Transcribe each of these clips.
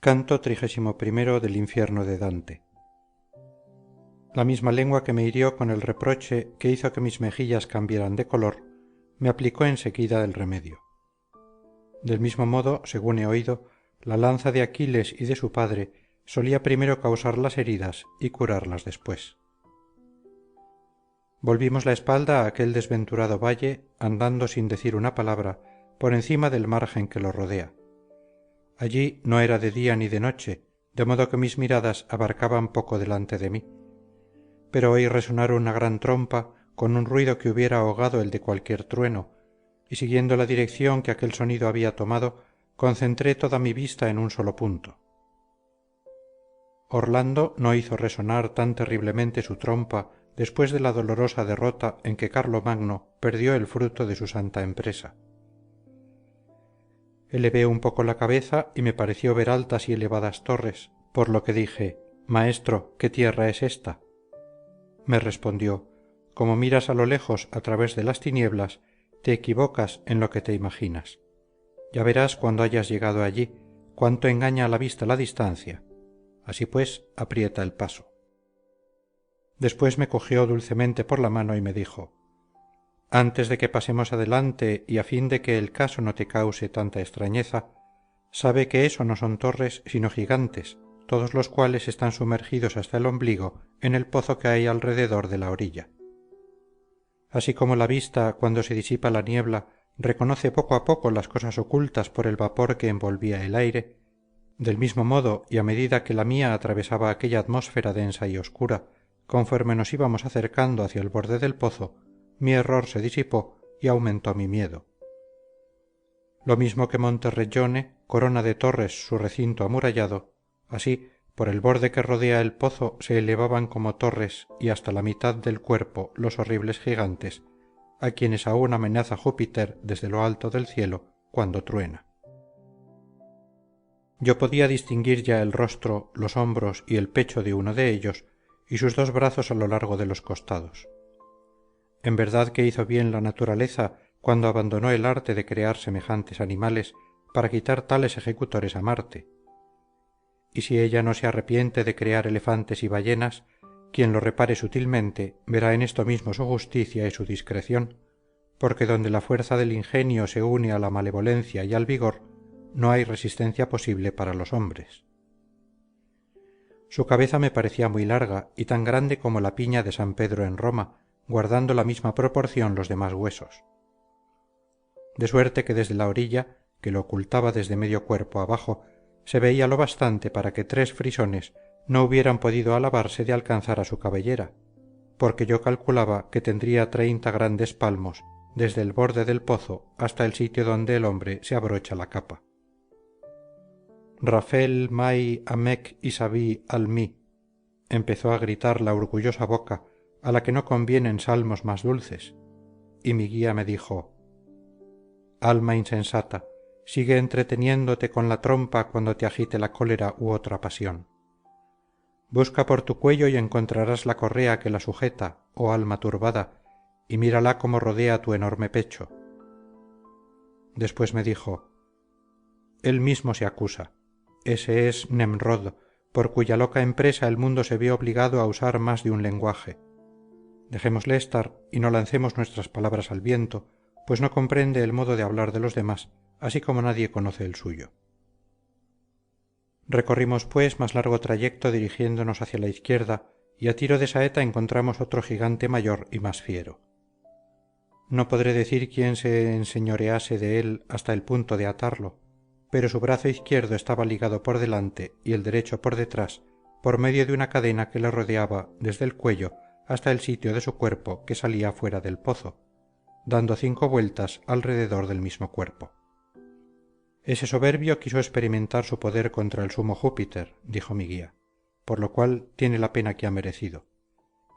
Canto XXXI del infierno de Dante. La misma lengua que me hirió con el reproche que hizo que mis mejillas cambiaran de color, me aplicó enseguida el remedio. Del mismo modo, según he oído, la lanza de Aquiles y de su padre solía primero causar las heridas y curarlas después. Volvimos la espalda a aquel desventurado valle, andando sin decir una palabra, por encima del margen que lo rodea. Allí no era de día ni de noche, de modo que mis miradas abarcaban poco delante de mí. Pero oí resonar una gran trompa con un ruido que hubiera ahogado el de cualquier trueno, y siguiendo la dirección que aquel sonido había tomado, concentré toda mi vista en un solo punto. Orlando no hizo resonar tan terriblemente su trompa después de la dolorosa derrota en que Carlomagno perdió el fruto de su santa empresa. Elevé un poco la cabeza y me pareció ver altas y elevadas torres, por lo que dije: «Maestro, ¿qué tierra es esta?». Me respondió: «Como miras a lo lejos a través de las tinieblas, te equivocas en lo que te imaginas. Ya verás cuando hayas llegado allí cuánto engaña a la vista la distancia. Así pues, aprieta el paso». Después me cogió dulcemente por la mano y me dijo: «Antes de que pasemos adelante y a fin de que el caso no te cause tanta extrañeza, sabe que eso no son torres sino gigantes, todos los cuales están sumergidos hasta el ombligo en el pozo que hay alrededor de la orilla. Así como la vista, cuando se disipa la niebla, reconoce poco a poco las cosas ocultas por el vapor que envolvía el aire, del mismo modo y a medida que la mía atravesaba aquella atmósfera densa y oscura, conforme nos íbamos acercando hacia el borde del pozo, mi error se disipó y aumentó mi miedo. Lo mismo que Monterreggione corona de torres su recinto amurallado, así por el borde que rodea el pozo se elevaban como torres y hasta la mitad del cuerpo los horribles gigantes, a quienes aún amenaza Júpiter desde lo alto del cielo cuando truena. Yo podía distinguir ya el rostro, los hombros y el pecho de uno de ellos y sus dos brazos a lo largo de los costados. En verdad que hizo bien la naturaleza cuando abandonó el arte de crear semejantes animales para quitar tales ejecutores a Marte. Y si ella no se arrepiente de crear elefantes y ballenas, quien lo repare sutilmente verá en esto mismo su justicia y su discreción, porque donde la fuerza del ingenio se une a la malevolencia y al vigor, no hay resistencia posible para los hombres. Su cabeza me parecía muy larga y tan grande como la piña de San Pedro en Roma, guardando la misma proporción los demás huesos. De suerte que desde la orilla, que lo ocultaba desde medio cuerpo abajo, se veía lo bastante para que 3 frisones no hubieran podido alabarse de alcanzar a su cabellera, porque yo calculaba que tendría 30 grandes palmos desde el borde del pozo hasta el sitio donde el hombre se abrocha la capa. «Rafel mai amec isabi al mi», empezó a gritar la orgullosa boca, a la que no convienen salmos más dulces, y mi guía me dijo: «Alma insensata, sigue entreteniéndote con la trompa cuando te agite la cólera u otra pasión. Busca por tu cuello y encontrarás la correa que la sujeta, oh alma turbada, y mírala cómo rodea tu enorme pecho». Después me dijo: «Él mismo se acusa. Ese es Nemrod, por cuya loca empresa el mundo se ve obligado a usar más de un lenguaje. Dejémosle estar y no lancemos nuestras palabras al viento, pues no comprende el modo de hablar de los demás, así como nadie conoce el suyo». Recorrimos pues más largo trayecto dirigiéndonos hacia la izquierda y a tiro de saeta encontramos otro gigante mayor y más fiero. No podré decir quién se enseñorease de él hasta el punto de atarlo, pero su brazo izquierdo estaba ligado por delante y el derecho por detrás por medio de una cadena que le rodeaba desde el cuello hasta el sitio de su cuerpo que salía fuera del pozo, dando 5 vueltas alrededor del mismo cuerpo. «Ese soberbio quiso experimentar su poder contra el sumo Júpiter», dijo mi guía, «por lo cual tiene la pena que ha merecido.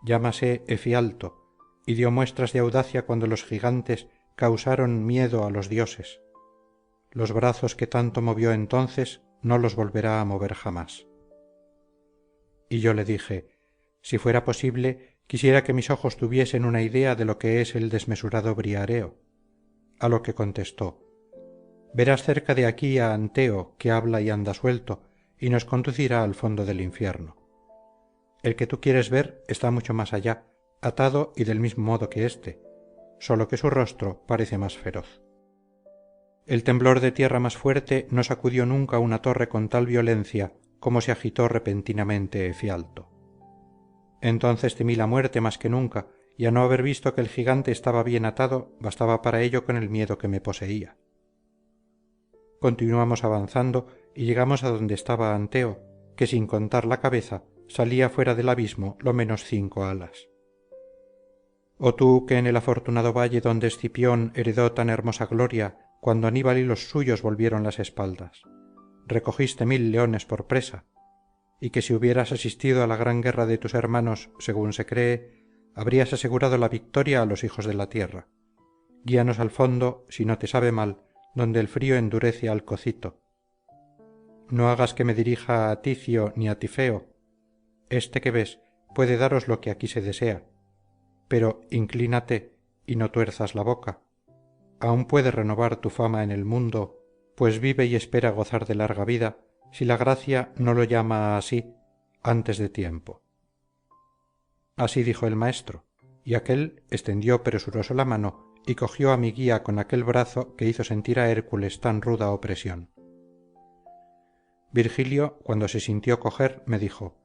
Llámase Efialto, y dio muestras de audacia cuando los gigantes causaron miedo a los dioses. Los brazos que tanto movió entonces no los volverá a mover jamás». Y yo le dije: «Si fuera posible, quisiera que mis ojos tuviesen una idea de lo que es el desmesurado Briareo». A lo que contestó: «Verás cerca de aquí a Anteo, que habla y anda suelto, y nos conducirá al fondo del infierno. El que tú quieres ver está mucho más allá, atado y del mismo modo que éste, solo que su rostro parece más feroz. El temblor de tierra más fuerte no sacudió nunca una torre con tal violencia como se agitó repentinamente Efialto. Entonces temí la muerte más que nunca, y a no haber visto que el gigante estaba bien atado, bastaba para ello con el miedo que me poseía. Continuamos avanzando y llegamos a donde estaba Anteo, que sin contar la cabeza salía fuera del abismo lo menos 5 alas. Oh tú que en el afortunado valle donde Escipión heredó tan hermosa gloria, cuando Aníbal y los suyos volvieron las espaldas, recogiste 1000 leones por presa, y que si hubieras asistido a la gran guerra de tus hermanos, según se cree, habrías asegurado la victoria a los hijos de la tierra. Guíanos al fondo, si no te sabe mal, donde el frío endurece al cocito. No hagas que me dirija a Ticio ni a Tifeo. Este que ves puede daros lo que aquí se desea, pero inclínate y no tuerzas la boca. Aún puede renovar tu fama en el mundo, pues vive y espera gozar de larga vida, si la gracia no lo llama así antes de tiempo. Así dijo el maestro, y aquél extendió presuroso la mano y cogió a mi guía con aquel brazo que hizo sentir a Hércules tan ruda opresión. Virgilio, cuando se sintió coger, me dijo: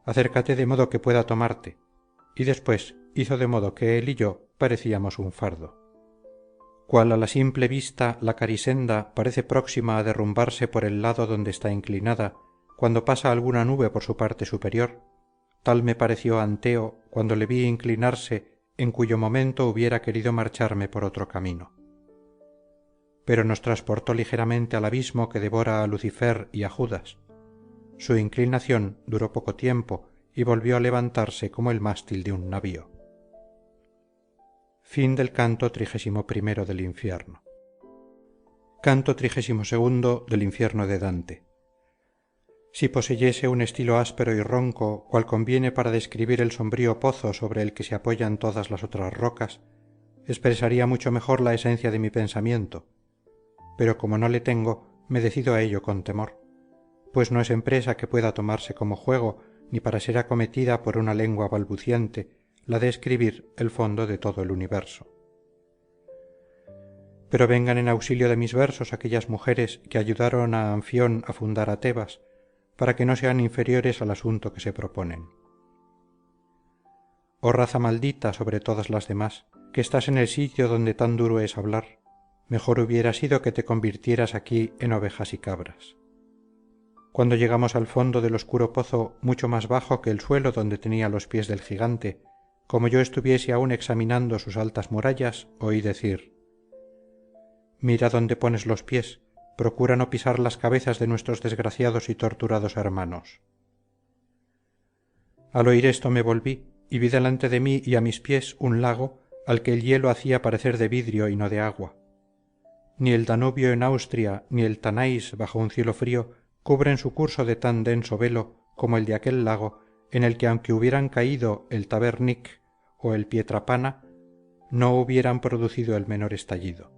acércate de modo que pueda tomarte, y después hizo de modo que él y yo parecíamos un fardo. Cual a la simple vista la carisenda parece próxima a derrumbarse por el lado donde está inclinada, cuando pasa alguna nube por su parte superior, tal me pareció Anteo cuando le vi inclinarse, en cuyo momento hubiera querido marcharme por otro camino. Pero nos transportó ligeramente al abismo que devora a Lucifer y a Judas. Su inclinación duró poco tiempo y volvió a levantarse como el mástil de un navío. Fin del canto 31 del infierno. Canto 32 del infierno de Dante. Si poseyese un estilo áspero y ronco, cual conviene para describir el sombrío pozo sobre el que se apoyan todas las otras rocas, expresaría mucho mejor la esencia de mi pensamiento, pero como no le tengo, me decido a ello con temor, pues no es empresa que pueda tomarse como juego, ni para ser acometida por una lengua balbuciente, la de escribir el fondo de todo el universo. Pero vengan en auxilio de mis versos aquellas mujeres que ayudaron a Anfión a fundar a Tebas, para que no sean inferiores al asunto que se proponen. Oh raza maldita sobre todas las demás, que estás en el sitio donde tan duro es hablar, mejor hubiera sido que te convirtieras aquí en ovejas y cabras. Cuando llegamos al fondo del oscuro pozo, mucho más bajo que el suelo donde tenía los pies del gigante, como yo estuviese aún examinando sus altas murallas, oí decir: mira dónde pones los pies, procura no pisar las cabezas de nuestros desgraciados y torturados hermanos. Al oír esto me volví, y vi delante de mí y a mis pies un lago al que el hielo hacía parecer de vidrio y no de agua. Ni el Danubio en Austria ni el Tanais bajo un cielo frío cubren su curso de tan denso velo como el de aquel lago, en el que aunque hubieran caído el Tabernic o el Pietrapana, no hubieran producido el menor estallido.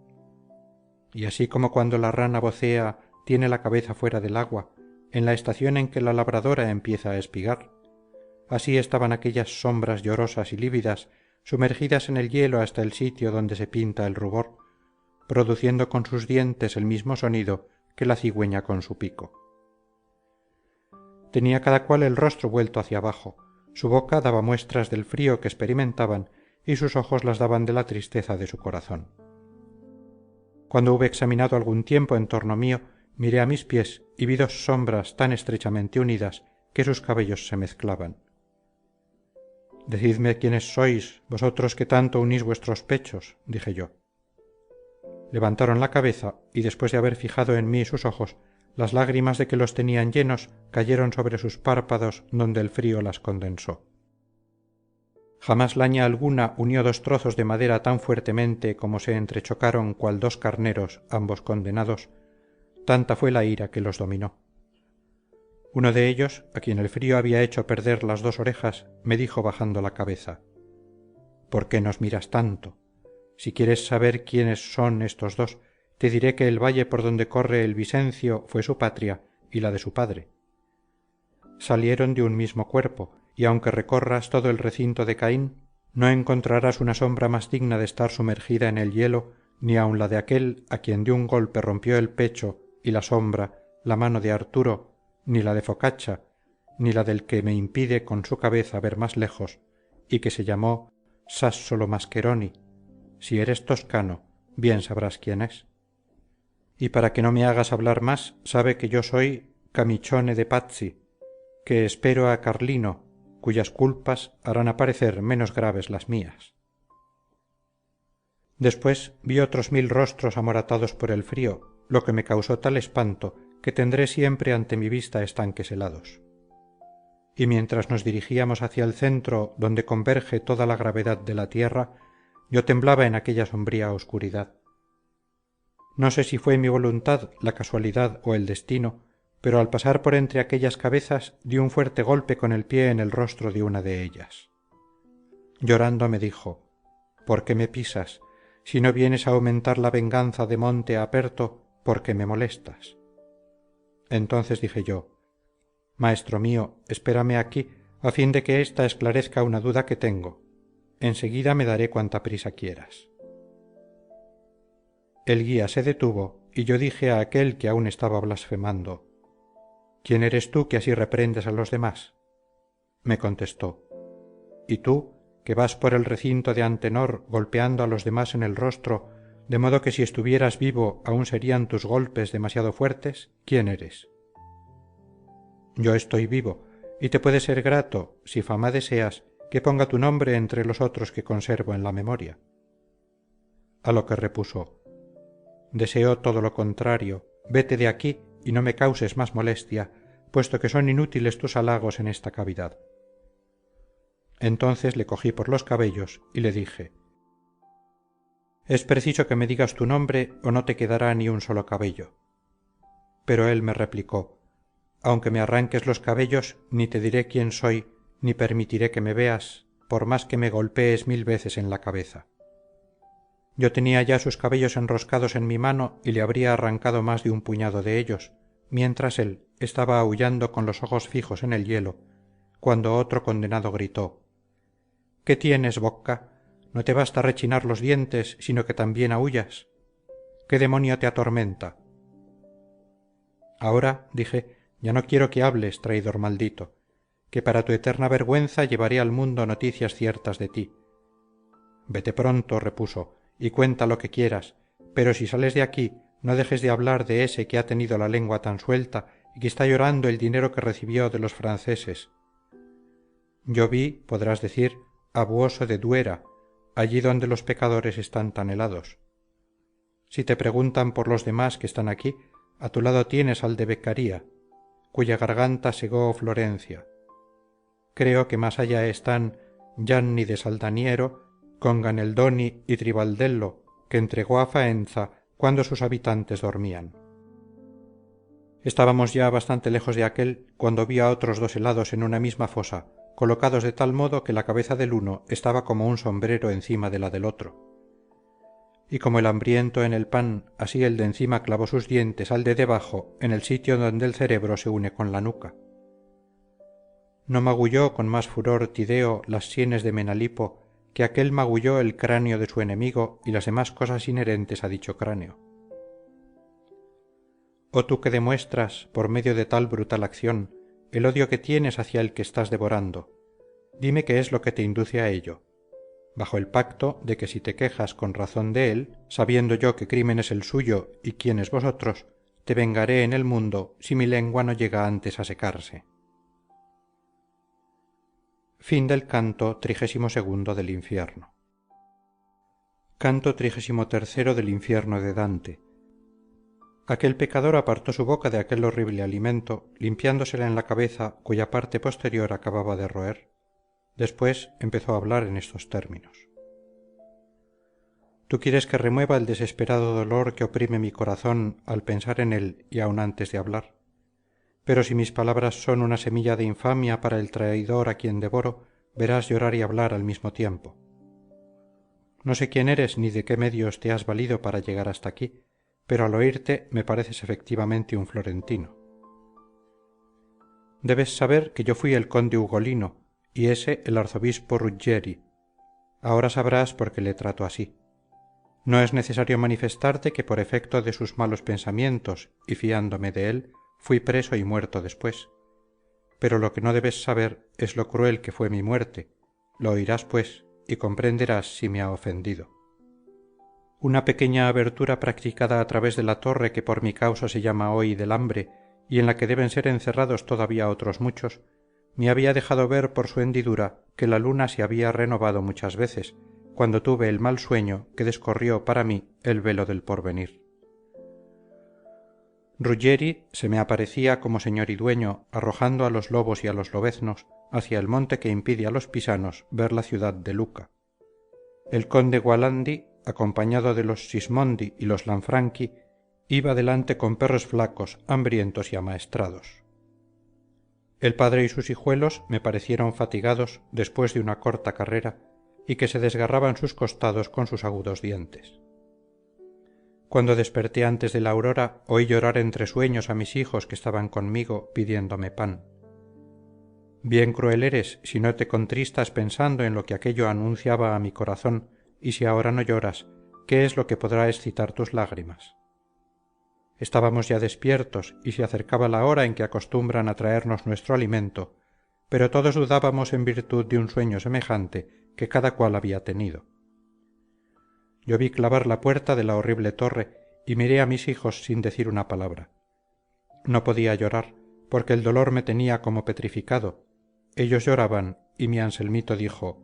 Y así como cuando la rana vocea tiene la cabeza fuera del agua, en la estación en que la labradora empieza a espigar, así estaban aquellas sombras llorosas y lívidas, sumergidas en el hielo hasta el sitio donde se pinta el rubor, produciendo con sus dientes el mismo sonido que la cigüeña con su pico. Tenía cada cual el rostro vuelto hacia abajo, su boca daba muestras del frío que experimentaban y sus ojos las daban de la tristeza de su corazón. Cuando hube examinado algún tiempo en torno mío, miré a mis pies y vi dos sombras tan estrechamente unidas que sus cabellos se mezclaban. Decidme quiénes sois, vosotros que tanto unís vuestros pechos, dije yo. Levantaron la cabeza y después de haber fijado en mí sus ojos, las lágrimas de que los tenían llenos cayeron sobre sus párpados donde el frío las condensó. Jamás laña alguna unió dos trozos de madera tan fuertemente como se entrechocaron cual dos carneros, ambos condenados, tanta fue la ira que los dominó. Uno de ellos, a quien el frío había hecho perder las dos orejas, me dijo bajando la cabeza: ¿por qué nos miras tanto? Si quieres saber quiénes son estos dos, te diré que el valle por donde corre el Vicencio fue su patria y la de su padre, salieron de un mismo cuerpo, y aunque recorras todo el recinto de Caín, no encontrarás una sombra más digna de estar sumergida en el hielo, ni aun la de aquel a quien de un golpe rompió el pecho y la sombra, la mano de Arturo, ni la de Focaccia, ni la del que me impide con su cabeza ver más lejos, y que se llamó Sassolo Mascheroni. Si eres toscano, bien sabrás quién es. Y para que no me hagas hablar más, sabe que yo soy Camichone de Pazzi, que espero a Carlino, cuyas culpas harán aparecer menos graves las mías. Después vi otros 1000 rostros amoratados por el frío, lo que me causó tal espanto que tendré siempre ante mi vista estanques helados. Y mientras nos dirigíamos hacia el centro donde converge toda la gravedad de la tierra, yo temblaba en aquella sombría oscuridad. No sé si fue mi voluntad, la casualidad o el destino, pero al pasar por entre aquellas cabezas di un fuerte golpe con el pie en el rostro de una de ellas. Llorando me dijo: ¿por qué me pisas? Si no vienes a aumentar la venganza de Monte Aperto, ¿por qué me molestas? Entonces dije yo: maestro mío, espérame aquí, a fin de que ésta esclarezca una duda que tengo. Enseguida me daré cuanta prisa quieras. El guía se detuvo, y yo dije a aquel que aún estaba blasfemando: ¿quién eres tú que así reprendes a los demás? Me contestó: ¿y tú, que vas por el recinto de Antenor golpeando a los demás en el rostro, de modo que si estuvieras vivo aún serían tus golpes demasiado fuertes? ¿Quién eres? Yo estoy vivo, y te puede ser grato, si fama deseas, que ponga tu nombre entre los otros que conservo en la memoria. A lo que repuso: deseo todo lo contrario, vete de aquí y no me causes más molestia, puesto que son inútiles tus halagos en esta cavidad. Entonces le cogí por los cabellos y le dije: es preciso que me digas tu nombre o no te quedará ni un solo cabello. Pero él me replicó: aunque me arranques los cabellos, ni te diré quién soy, ni permitiré que me veas, por más que me golpees 1000 veces en la cabeza. Yo tenía ya sus cabellos enroscados en mi mano y le habría arrancado más de un puñado de ellos, mientras él estaba aullando con los ojos fijos en el hielo, cuando otro condenado gritó: ¿qué tienes, Bocca? ¿No te basta rechinar los dientes, sino que también aullas? ¿Qué demonio te atormenta? Ahora, dije, ya no quiero que hables, traidor maldito, que para tu eterna vergüenza llevaré al mundo noticias ciertas de ti. Vete pronto, repuso, y cuenta lo que quieras, pero si sales de aquí, no dejes de hablar de ese que ha tenido la lengua tan suelta y que está llorando el dinero que recibió de los franceses. Yo vi, podrás decir, a Buoso de Duera, allí donde los pecadores están tan helados. Si te preguntan por los demás que están aquí, a tu lado tienes al de Beccaria, cuya garganta segó Florencia. Creo que más allá están Gianni de Saldaniero, con Ganeldoni y Tribaldello, que entregó a Faenza cuando sus habitantes dormían. Estábamos ya bastante lejos de aquel cuando vi a otros 2 helados en una misma fosa, colocados de tal modo que la cabeza del uno estaba como un sombrero encima de la del otro. Y como el hambriento en el pan, así el de encima clavó sus dientes al de debajo en el sitio donde el cerebro se une con la nuca. No magulló con más furor Tideo las sienes de Menalipo que aquel magulló el cráneo de su enemigo y las demás cosas inherentes a dicho cráneo. Oh tú que demuestras, por medio de tal brutal acción, el odio que tienes hacia el que estás devorando, dime qué es lo que te induce a ello, bajo el pacto de que si te quejas con razón de él, sabiendo yo qué crimen es el suyo y quiénes vosotros, te vengaré en el mundo si mi lengua no llega antes a secarse. Fin del canto 32 del infierno. Canto 33 del infierno de Dante. Aquel pecador apartó su boca de aquel horrible alimento, limpiándosela en la cabeza cuya parte posterior acababa de roer. Después empezó a hablar en estos términos: tú quieres que remueva el desesperado dolor que oprime mi corazón al pensar en él y aun antes de hablar. Pero si mis palabras son una semilla de infamia para el traidor a quien devoro, verás llorar y hablar al mismo tiempo. No sé quién eres ni de qué medios te has valido para llegar hasta aquí, pero al oírte me pareces efectivamente un florentino. debes saber que yo fui el conde ugolino y ese el arzobispo ruggieri. Ahora sabrás por qué le trato así. No es necesario manifestarte que por efecto de sus malos pensamientos y fiándome de él, fui preso y muerto después. Pero lo que no debes saber es lo cruel que fue mi muerte. Lo oirás, pues, y comprenderás si me ha ofendido. Una pequeña abertura practicada a través de la torre que por mi causa se llama hoy del hambre y en la que deben ser encerrados todavía otros muchos, me había dejado ver por su hendidura que la luna se había renovado muchas veces, cuando tuve el mal sueño que descorrió para mí el velo del porvenir. Ruggieri se me aparecía como señor y dueño, arrojando a los lobos y a los lobeznos hacia el monte que impide a los pisanos ver la ciudad de Luca. El conde Gualandi, acompañado de los Sismondi y los Lanfranchi, iba delante con perros flacos, hambrientos y amaestrados. El padre y sus hijuelos me parecieron fatigados después de una corta carrera y que se desgarraban sus costados con sus agudos dientes. Cuando desperté antes de la aurora, oí llorar entre sueños a mis hijos que estaban conmigo pidiéndome pan. Bien cruel eres si no te contristas pensando en lo que aquello anunciaba a mi corazón, y si ahora no lloras, ¿qué es lo que podrá excitar tus lágrimas? Estábamos ya despiertos y se acercaba la hora en que acostumbran a traernos nuestro alimento, pero todos dudábamos en virtud de un sueño semejante que cada cual había tenido. Yo vi clavar la puerta de la horrible torre y miré a mis hijos sin decir una palabra. No podía llorar, porque el dolor me tenía como petrificado. Ellos lloraban, y mi Anselmito dijo: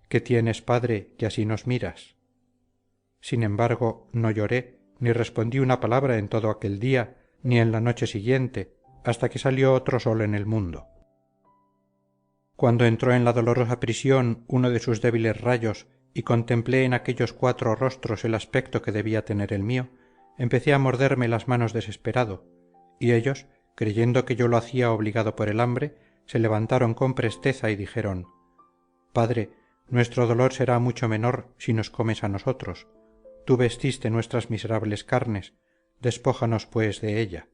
¿Qué tienes, padre, que así nos miras? Sin embargo, no lloré, ni respondí una palabra en todo aquel día, ni en la noche siguiente, hasta que salió otro sol en el mundo. Cuando entró en la dolorosa prisión uno de sus débiles rayos y contemplé en aquellos 4 rostros el aspecto que debía tener el mío, empecé a morderme las manos desesperado, y ellos, creyendo que yo lo hacía obligado por el hambre, se levantaron con presteza y dijeron: Padre, nuestro dolor será mucho menor si nos comes a nosotros. Tú vestiste nuestras miserables carnes, despójanos pues de ella.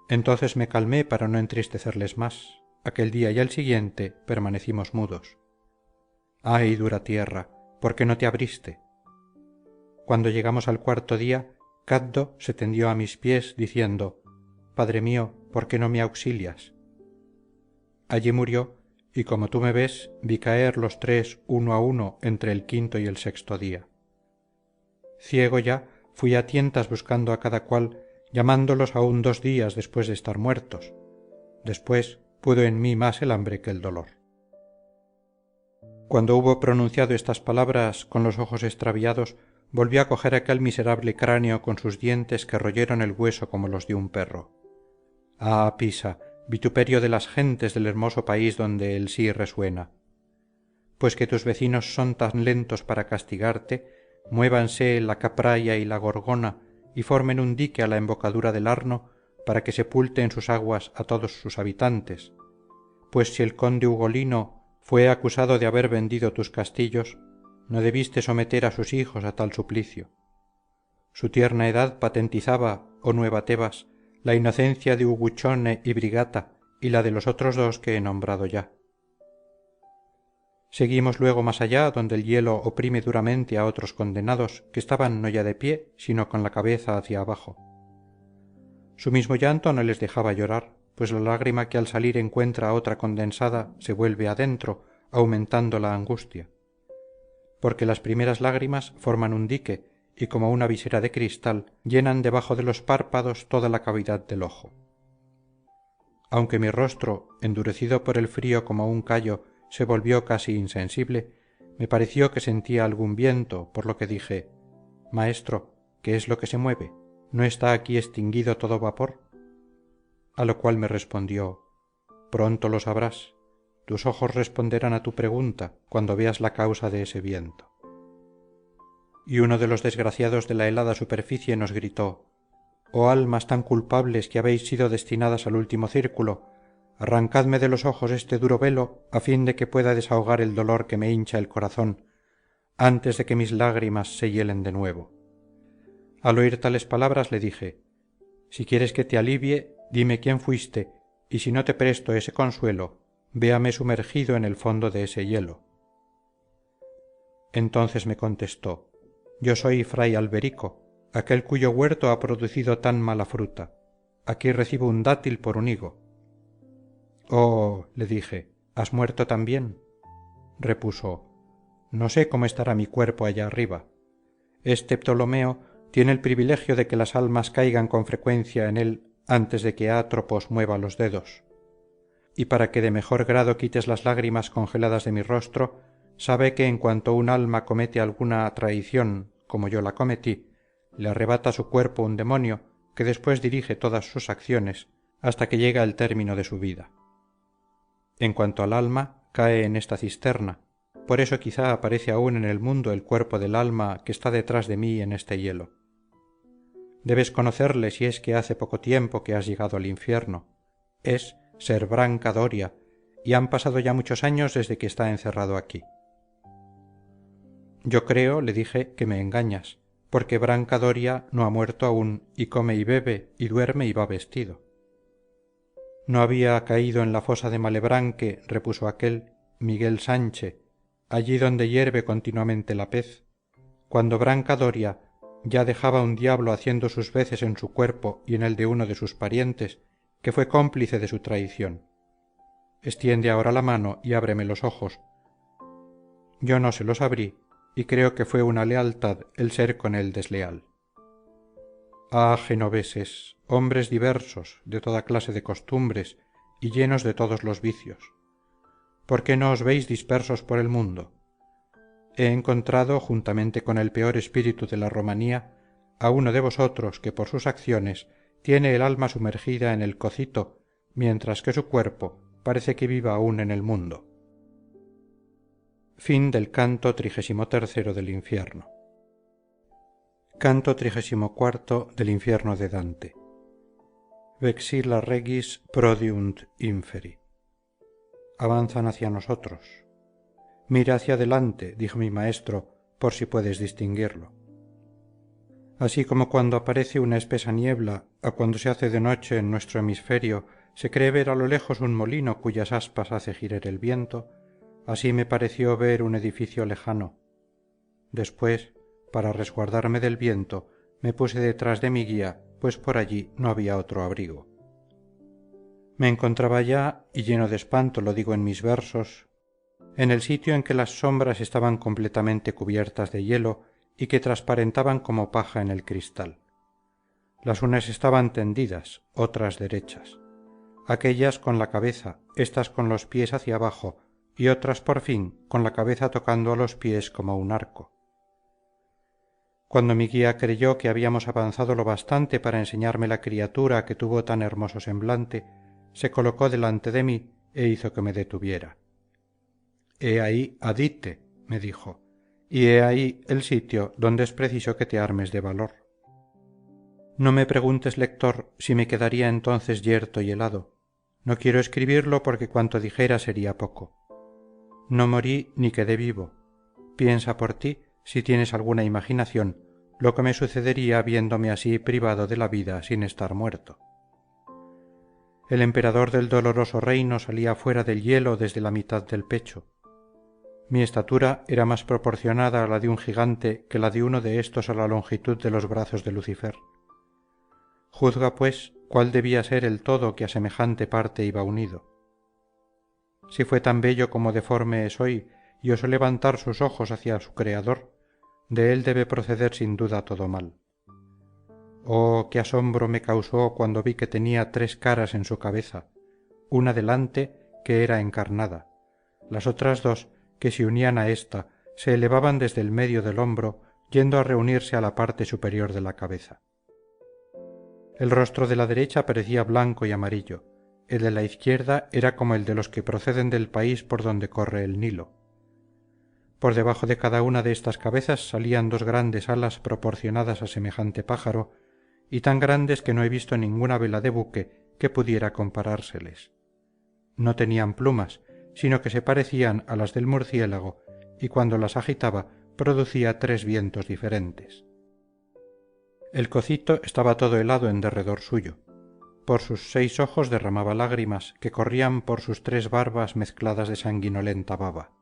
Entonces me calmé para no entristecerles más. Aquel día y el siguiente permanecimos mudos. ¡Ay, dura tierra! ¿Por qué no te abriste? Cuando llegamos al 4.º día, Caddo se tendió a mis pies, diciendo: Padre mío, ¿por qué no me auxilias? Allí murió, y como tú me ves, vi caer los 3 uno a uno entre el 5.º y el 6.º día. Ciego ya, fui a tientas buscando a cada cual, llamándolos aún 2 días después de estar muertos. Después pudo en mí más el hambre que el dolor. Cuando hubo pronunciado estas palabras con los ojos extraviados, volvió a coger aquel miserable cráneo con sus dientes que royeron el hueso como los de un perro. ¡Ah, Pisa, vituperio de las gentes del hermoso país donde el sí resuena! Pues que tus vecinos son tan lentos para castigarte, muévanse la capraia y la gorgona y formen un dique a la embocadura del Arno para que sepulte en sus aguas a todos sus habitantes, pues si el conde ugolino fue acusado de haber vendido tus castillos, no debiste someter a sus hijos a tal suplicio. Su tierna edad patentizaba, oh Nueva Tebas, la inocencia de Uguccione y Brigata y la de los otros 2 que he nombrado ya. Seguimos luego más allá, donde el hielo oprime duramente a otros condenados que estaban no ya de pie, sino con la cabeza hacia abajo. Su mismo llanto no les dejaba llorar, pues la lágrima que al salir encuentra otra condensada se vuelve adentro, aumentando la angustia. Porque las primeras lágrimas forman un dique y como una visera de cristal llenan debajo de los párpados toda la cavidad del ojo. Aunque mi rostro, endurecido por el frío como un callo, se volvió casi insensible, me pareció que sentía algún viento, por lo que dije: Maestro, ¿qué es lo que se mueve? ¿No está aquí extinguido todo vapor? A lo cual me respondió: Pronto lo sabrás. Tus ojos responderán a tu pregunta cuando veas la causa de ese viento. Y uno de los desgraciados de la helada superficie nos gritó: Oh almas tan culpables que habéis sido destinadas al último círculo, arrancadme de los ojos este duro velo a fin de que pueda desahogar el dolor que me hincha el corazón, antes de que mis lágrimas se hielen de nuevo. Al oír tales palabras le dije: Si quieres que te alivie, dime quién fuiste, y si no te presto ese consuelo, véame sumergido en el fondo de ese hielo. Entonces me contestó: yo soy fray Alberico, aquel cuyo huerto ha producido tan mala fruta. Aquí recibo un dátil por un higo. Oh, le dije, ¿has muerto también? Repuso: no sé cómo estará mi cuerpo allá arriba. Este Ptolomeo tiene el privilegio de que las almas caigan con frecuencia en él antes de que Átropos mueva los dedos. Y para que de mejor grado quites las lágrimas congeladas de mi rostro, sabe que en cuanto un alma comete alguna traición, como yo la cometí, le arrebata su cuerpo un demonio que después dirige todas sus acciones hasta que llega el término de su vida. En cuanto al alma, cae en esta cisterna, por eso quizá aparece aún en el mundo el cuerpo del alma que está detrás de mí en este hielo. Debes conocerle si es que hace poco tiempo que has llegado al infierno. Es Ser Branca Doria, y han pasado ya muchos años desde que está encerrado aquí. Yo creo, le dije, que me engañas, porque Branca Doria no ha muerto aún y come y bebe y duerme y va vestido. No había caído en la fosa de Malebranque, repuso aquél, Miguel Sanche, allí donde hierve continuamente la pez, cuando Branca Doria ya dejaba un diablo haciendo sus veces en su cuerpo y en el de uno de sus parientes, que fue cómplice de su traición. Extiende ahora la mano y ábreme los ojos. Yo no se los abrí, y creo que fue una lealtad el ser con él desleal. Ah, genoveses, hombres diversos, de toda clase de costumbres, y llenos de todos los vicios. ¿Por qué no os veis dispersos por el mundo? He encontrado, juntamente con el peor espíritu de la romanía, a uno de vosotros que por sus acciones tiene el alma sumergida en el cocito, mientras que su cuerpo parece que viva aún en el mundo. Fin del canto 33 del infierno. Canto 34 del infierno de Dante. Vexilla regis prodiunt inferi. Avanzan hacia nosotros. Mira hacia adelante, dijo mi maestro, por si puedes distinguirlo. Así como cuando aparece una espesa niebla, a cuando se hace de noche en nuestro hemisferio, se cree ver a lo lejos un molino cuyas aspas hace girar el viento, así me pareció ver un edificio lejano. Después, para resguardarme del viento, me puse detrás de mi guía, pues por allí no había otro abrigo. Me encontraba ya, y lleno de espanto lo digo en mis versos, en el sitio en que las sombras estaban completamente cubiertas de hielo y que transparentaban como paja en el cristal. Las unas estaban tendidas, otras derechas, aquellas con la cabeza, éstas con los pies hacia abajo, y otras por fin con la cabeza tocando a los pies como un arco. Cuando mi guía creyó que habíamos avanzado lo bastante para enseñarme la criatura que tuvo tan hermoso semblante, se colocó delante de mí e hizo que me detuviera. He ahí a Dite, me dijo, y he ahí el sitio donde es preciso que te armes de valor. No me preguntes, lector, si me quedaría entonces yerto y helado. No quiero escribirlo porque cuanto dijera sería poco. No morí ni quedé vivo. Piensa por ti, si tienes alguna imaginación, lo que me sucedería viéndome así privado de la vida sin estar muerto. El emperador del doloroso reino salía fuera del hielo desde la mitad del pecho. Mi estatura era más proporcionada a la de un gigante que la de uno de estos a la longitud de los brazos de Lucifer. Juzga, pues, cuál debía ser el todo que a semejante parte iba unido. Si fue tan bello como deforme es hoy y osó levantar sus ojos hacia su Creador, de él debe proceder sin duda todo mal. Oh, qué asombro me causó cuando vi que tenía 3 caras en su cabeza, una delante que era encarnada, las otras 2 que se unían a ésta se elevaban desde el medio del hombro yendo a reunirse a la parte superior de la cabeza. El rostro de la derecha parecía blanco y amarillo, el de la izquierda era como el de los que proceden del país por donde corre el Nilo. Por debajo de cada una de estas cabezas salían 2 grandes alas proporcionadas a semejante pájaro, y tan grandes que no he visto ninguna vela de buque que pudiera comparárseles. No tenían plumas, sino que se parecían a las del murciélago, y cuando las agitaba producía 3 vientos diferentes. El cocito estaba todo helado en derredor suyo. por sus 6 ojos derramaba lágrimas que corrían por sus 3 barbas mezcladas de sanguinolenta baba.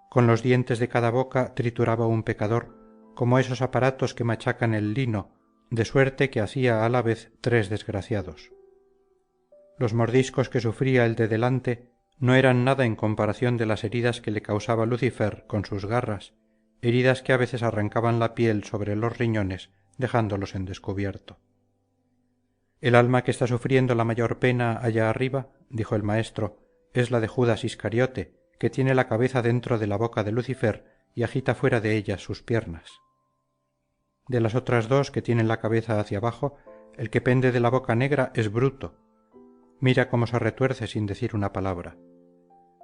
Con los dientes de cada boca trituraba un pecador, como esos aparatos que machacan el lino, de suerte que hacía a la vez 3 desgraciados. Los mordiscos que sufría el de delante no eran nada en comparación de las heridas que le causaba Lucifer con sus garras, heridas que a veces arrancaban la piel sobre los riñones, dejándolos en descubierto. El alma que está sufriendo la mayor pena allá arriba, dijo el maestro, es la de Judas Iscariote, que tiene la cabeza dentro de la boca de Lucifer y agita fuera de ellas sus piernas. De las otras 2 que tienen la cabeza hacia abajo, el que pende de la boca negra es Bruto. Mira cómo se retuerce sin decir una palabra.